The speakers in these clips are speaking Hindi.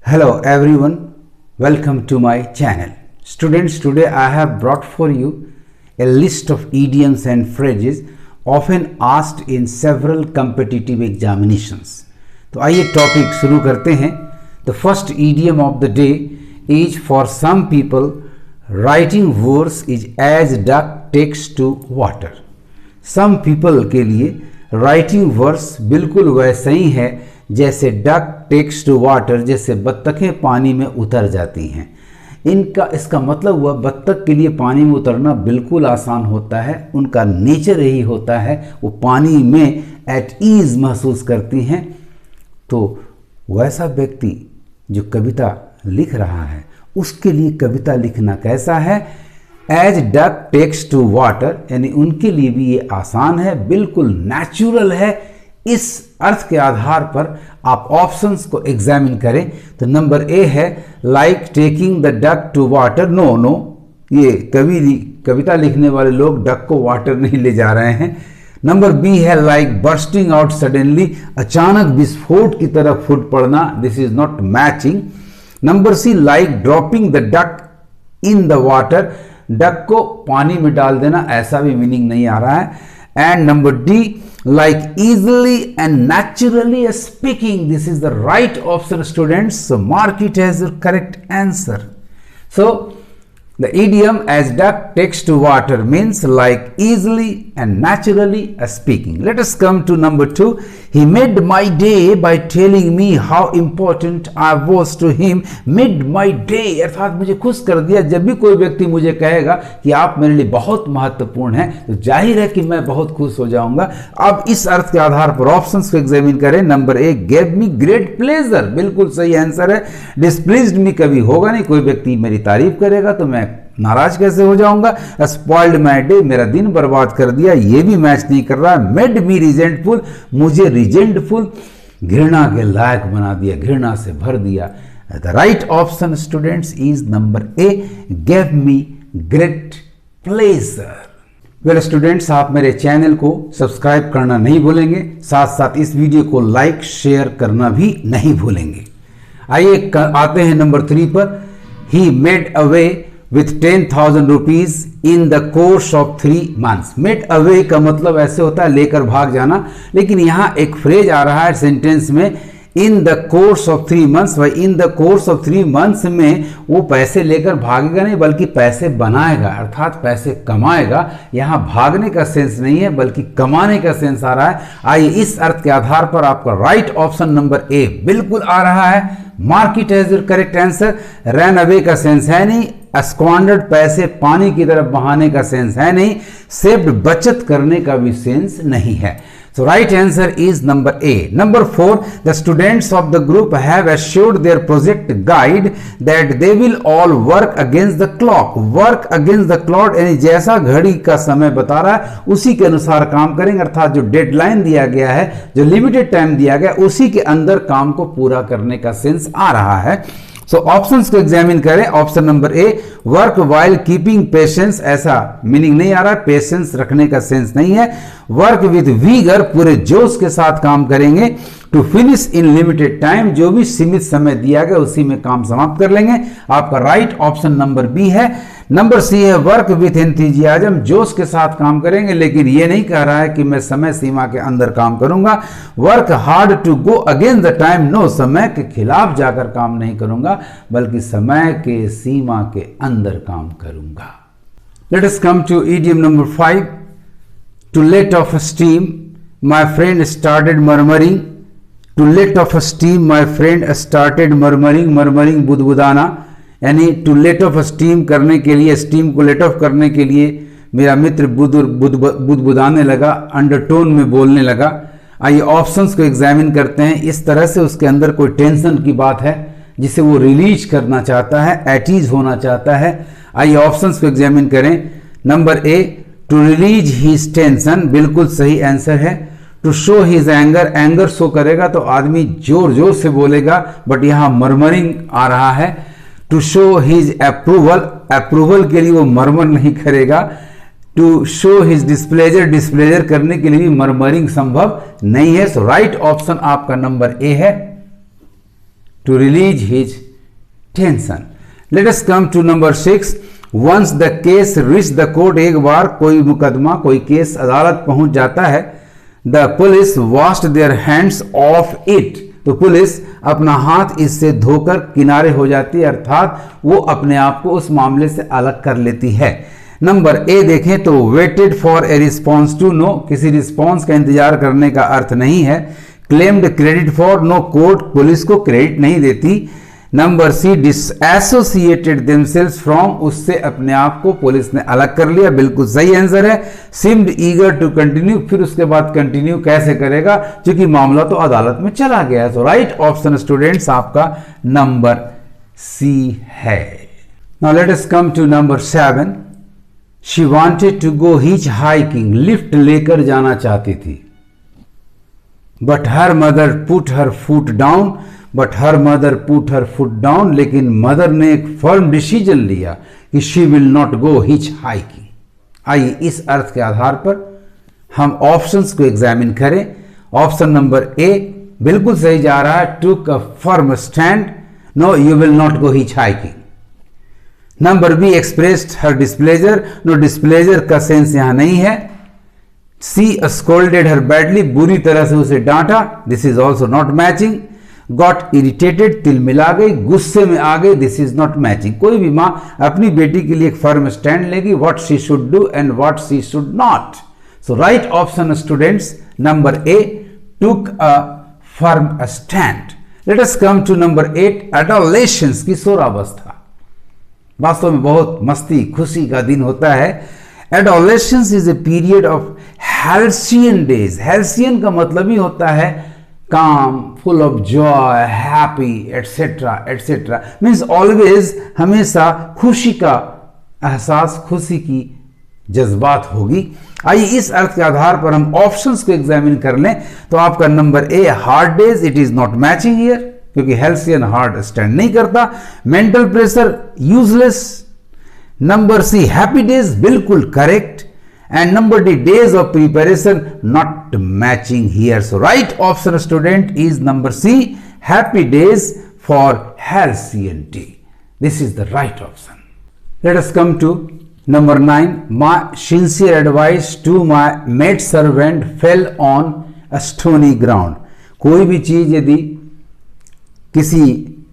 Hello everyone, welcome to my channel. Students, today I have brought for you a list of idioms and phrases often asked in several competitive examinations. तो आइए टॉपिक शुरू करते हैं. The first idiom of the day is for some people writing verse is as duck takes to water. Some people के लिए writing verse बिल्कुल वैसा ही है जैसे डक टेक्स टू वाटर, जैसे बत्तखें पानी में उतर जाती हैं. इसका मतलब हुआ बत्तख के लिए पानी में उतरना बिल्कुल आसान होता है. उनका नेचर यही होता है, वो पानी में एट ईज महसूस करती हैं. तो वैसा व्यक्ति जो कविता लिख रहा है उसके लिए कविता लिखना कैसा है? As duck takes to water, यानी उनके लिए भी ये आसान है, बिल्कुल नेचुरल है. इस अर्थ के आधार पर आप ऑप्शंस को एग्जामिन करें तो नंबर ए है like taking the duck to water. No, ये कविता लिखने वाले लोग डक को वाटर नहीं ले जा रहे हैं. नंबर बी है लाइक बर्स्टिंग आउट सडनली, अचानक विस्फोट की तरफ फूट पड़ना. This is not matching. Number C like dropping the duck in the water, duck को पानी में डाल देना, ऐसा भी मीनिंग नहीं आ रहा है. And number D like easily and naturally speaking. This is the right option, students, so mark it as your correct answer. So the idiom as duck takes to water means like easily and naturally speaking. Let us come to number 2. He made my day by telling me how important I was to him. Made my day अर्थात मुझे खुश कर दिया. जब भी कोई व्यक्ति मुझे कहेगा कि आप मेरे लिए बहुत महत्वपूर्ण हैं तो जाहिर है कि मैं बहुत खुश हो जाऊंगा. अब इस अर्थ के आधार पर ऑप्शंस को एग्जामिन करें. नंबर ए गेव मी ग्रेट प्लेजर, बिल्कुल सही आंसर है. डिस्प्लीज्ड मी कभी होगा नहीं. कोई व्यक्ति मेरी तारीफ करेगा तो मैं नाराज कैसे हो जाऊंगा. स्पॉइल्ड माय डे, मेरा दिन बर्बाद कर दिया, ये भी मैच नहीं कर रहा. मेड मी रिजेंटफुल, मुझे रिजेंटफुल, घृणा के लायक बना दिया, घृणा से भर दिया. The right option students is number A gave me great pleasure. Well students, आप मेरे चैनल को सब्सक्राइब करना नहीं भूलेंगे, साथ साथ इस वीडियो को लाइक शेयर करना भी नहीं भूलेंगे. आइए आते हैं नंबर 3 पर. He made away with 10,000 rupees in the course of 3 months. Made away का मतलब ऐसे होता है लेकर भाग जाना, लेकिन यहाँ एक फ्रेज आ रहा है सेंटेंस में in the course of 3 months. भाई in the course of 3 months में वो पैसे लेकर भागेगा नहीं बल्कि पैसे बनाएगा, अर्थात पैसे कमाएगा. यहाँ भागने का सेंस नहीं है बल्कि कमाने का सेंस आ रहा है. आइए इस अर्थ के आधार पर आपका राइट ऑप्शन नंबर ए बिल्कुल आ रहा है. Mark it as your correct answer. Run away का सेंस है नहीं. स्क्वांडर्ड पैसे पानी की तरफ बहाने का सेंस है नहीं. सेव्ड बचत करने का भी सेंस नहीं है. So right answer is number A. Number 4, the students of the group have assured their project guide that they will all work against the clock. Work against the clock यानी जैसा घड़ी का समय बता रहा है उसी के अनुसार काम करेंगे, अर्थात जो डेडलाइन दिया गया है, जो लिमिटेड टाइम दिया गया उसी के अंदर काम को पूरा करने का सेंस आ रहा है. सो ऑप्शंस को एग्जामिन करें. ऑप्शन नंबर ए वर्क वाइल कीपिंग पेशेंस, ऐसा मीनिंग नहीं आ रहा, पेशेंस रखने का सेंस नहीं है. वर्क विद वीगर, पूरे जोश के साथ काम करेंगे. To finish in limited time, जो भी सीमित समय दिया गया उसी में काम समाप्त कर लेंगे. आपका राइट ऑप्शन नंबर बी है. नंबर सी है वर्क विथ एंथुसियाज्म, जोश के साथ काम करेंगे, लेकिन ये नहीं कह रहा है कि मैं समय सीमा के अंदर काम करूंगा. Work hard to go against the time, no, समय के खिलाफ जाकर काम नहीं करूंगा बल्कि समय के सीमा के अंदर काम करूंगा. Let us come to idiom number 5. To let off steam my friend started murmuring. To let off steam my friend started murmuring, murmuring बुदबुदाना, यानी टू लेट ऑफ स्टीम करने के लिए, स्टीम को लेट ऑफ करने के लिए मेरा मित्र बुदबुदाने लगा, अंडरटोन में बोलने लगा. आइए ऑप्शंस को एग्जामिन करते हैं. इस तरह से उसके अंदर कोई टेंशन की बात है जिसे वो रिलीज करना चाहता है, एट ईज होना चाहता है. आइए ऑप्शंस को एग्जामिन करें. Number A to release his tension, बिल्कुल सही आंसर है. To show his anger, anger show करेगा तो आदमी जोर जोर से बोलेगा, बट यहाँ मरमरिंग आ रहा है. To show his approval, approval के लिए वो मरमर नहीं करेगा. To show his displeasure, displeasure करने के लिए भी मरमरिंग संभव नहीं है. सो राइट ऑप्शन आपका नंबर ए है. to release his tension. Let us come to number 6. Once the case reached the court, एक बार कोई मुकदमा, कोई केस अदालत पहुंच जाता है, the police washed their hands off it. तो पुलिस अपना हाथ इससे धोकर किनारे हो जाती है, अर्थात वो अपने आप को उस मामले से अलग कर लेती है। नंबर ए देखें तो waited for a response to, no, किसी रिस्पॉन्स का इंतजार करने का अर्थ नहीं है। Claimed credit for, no, court police को क्रेडिट नहीं देती। Number C dissociated themselves from, उससे अपने आप को पुलिस ने अलग कर लिया, बिल्कुल सही आंसर है। सीम्ड ईगर टू कंटिन्यू, फिर उसके बाद कंटिन्यू कैसे करेगा, क्योंकि मामला तो अदालत में चला गया है। तो राइट ऑप्शन स्टूडेंट्स आपका नंबर सी है। Now let us come to number 7। She wanted to go hitchhiking, lift लेकर जाना चाहती थी। But her mother put her foot down, but her mother put her foot down, लेकिन मदर ने एक फर्म डिसीजन लिया कि she will not go hitchhiking. आइए इस अर्थ के आधार पर हम ऑप्शंस को एग्जामिन करें। ऑप्शन नंबर ए बिल्कुल सही जा रहा है, took a firm stand, no you will not go hitchhiking. Number B expressed her displeasure, no displeasure का सेंस यहां नहीं है। सी स्कोल्डेड हर बैडली, बुरी तरह से उसे डांटा, this is also not matching. Got irritated, तिल मिला गई, गुस्से में आ गई, दिस इज नॉट मैचिंग। कोई भी मां अपनी बेटी के लिए एक फर्म स्टैंड लेगी, what she should do and what she should not. So right option students number A, took a firm stand. Let us come to number 8, adolescence, किशोरावस्था। वास्तव में बहुत मस्ती खुशी का दिन होता है। Adolescence is a period of halcyon days. Halcyon का मतलब ही होता है calm, full of joy, happy, etcetera etcetera, means always, हमेशा खुशी का एहसास, खुशी की जज्बात होगी। आइए इस अर्थ के आधार पर हम ऑप्शंस को एग्जामिन कर लें। तो आपका number A hard days, it is not matching here, क्योंकि हेल्सियन हार्ड स्टैंड नहीं करता। Mental pressure useless. Number C happy days, बिल्कुल correct. And number D, days of preparation, not matching here. So right option student is number C, happy days for halcyon day. This is the right option. Let us come to number 9. My sincere advice to my maid servant fell on a stony ground. कोई भी चीज यदि किसी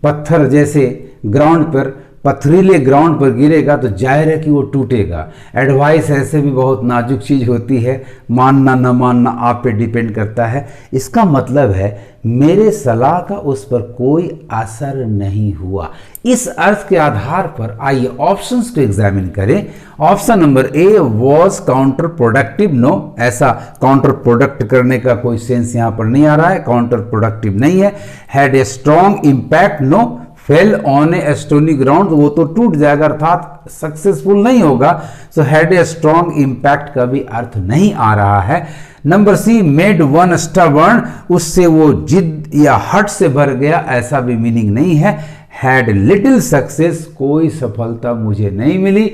पत्थर जैसे ग्राउंड पर, पथरीले ग्राउंड पर गिरेगा तो जाहिर है कि वो टूटेगा। एडवाइस ऐसे भी बहुत नाजुक चीज़ होती है, मानना न मानना आप पे डिपेंड करता है। इसका मतलब है मेरे सलाह का उस पर कोई असर नहीं हुआ। इस अर्थ के आधार पर आइए ऑप्शंस को एग्जामिन करें। Option number A was counterproductive, no, ऐसा काउंटर प्रोडक्ट करने का कोई सेंस यहां पर नहीं आ रहा है, काउंटर प्रोडक्टिव नहीं है। Had a strong impact, no. Fail on a stony ground, वो तो टूट जाएगा, अर्थात सक्सेसफुल नहीं होगा। So had a strong impact का भी अर्थ नहीं आ रहा है। Number C made one stubborn, उससे वो जिद या हट से भर गया, ऐसा भी मीनिंग नहीं है। हैड लिटिल सक्सेस, कोई सफलता मुझे नहीं मिली,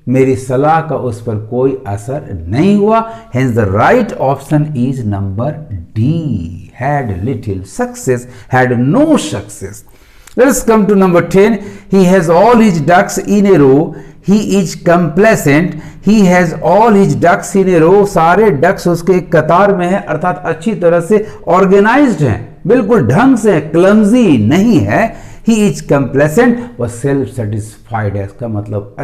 मेरी सलाह का उस पर कोई असर नहीं हुआ। Hence the right option is number D, had little success, had no success. Let us come to number 10. He has all his ducks in a row. He is complacent. He has all his ducks in a row. सारे ducks उसके एक कतार में है, अर्थात अच्छी तरह से organized हैं, बिल्कुल ढंग से, clumsy नहीं है। He is complacent, वह self satisfied है। इसका मतलब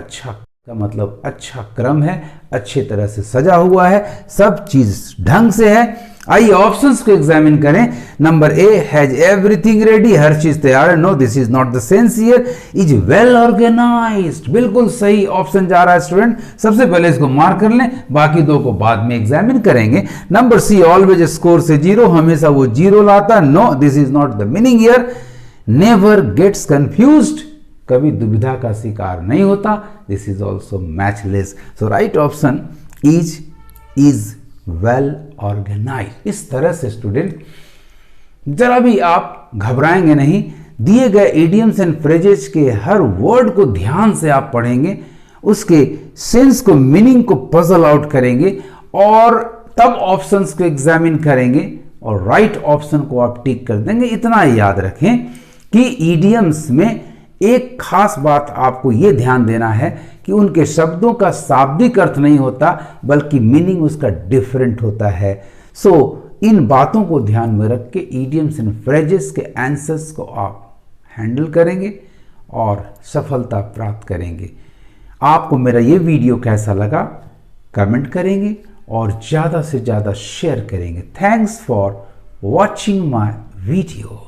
अच्छा क्रम है, अच्छी तरह से सजा हुआ है, सब चीज ढंग से है। आइए ऑप्शंस को एग्जामिन करें। Number A has everything ready, हर चीज तैयार है, no this is not the sense here. Is well organised, बिल्कुल सही ऑप्शन जा रहा है स्टूडेंट। सबसे पहले इसको मार्क कर लें, बाकी दो को बाद में एग्जामिन करेंगे। नंबर सी ऑलवेज स्कोर से 0, हमेशा वो 0 लाता, no this is not the meaning here. Never gets confused, कभी दुविधा का शिकार नहीं होता, this is also matchless. So right option is well organised. इस तरह से स्टूडेंट जरा भी आप घबराएंगे नहीं, दिए गए इडियम्स एंड फ्रेजेस के हर वर्ड को ध्यान से आप पढ़ेंगे, उसके सेंस को, मीनिंग को पजल आउट करेंगे और तब ऑप्शंस को एग्जामिन करेंगे। और राइट ऑप्शन को आप टिक कर देंगे। इतना याद रखें कि ईडियम्स में एक खास बात आपको ये ध्यान देना है कि उनके शब्दों का शाब्दिक अर्थ नहीं होता, बल्कि मीनिंग उसका डिफरेंट होता है। सो इन बातों को ध्यान में रख के ईडियम्स एंड फ्रेजेस के आंसर्स को आप हैंडल करेंगे और सफलता प्राप्त करेंगे। आपको मेरा ये वीडियो कैसा लगा कमेंट करेंगे और ज़्यादा से ज़्यादा शेयर करेंगे। Thanks for watching my video.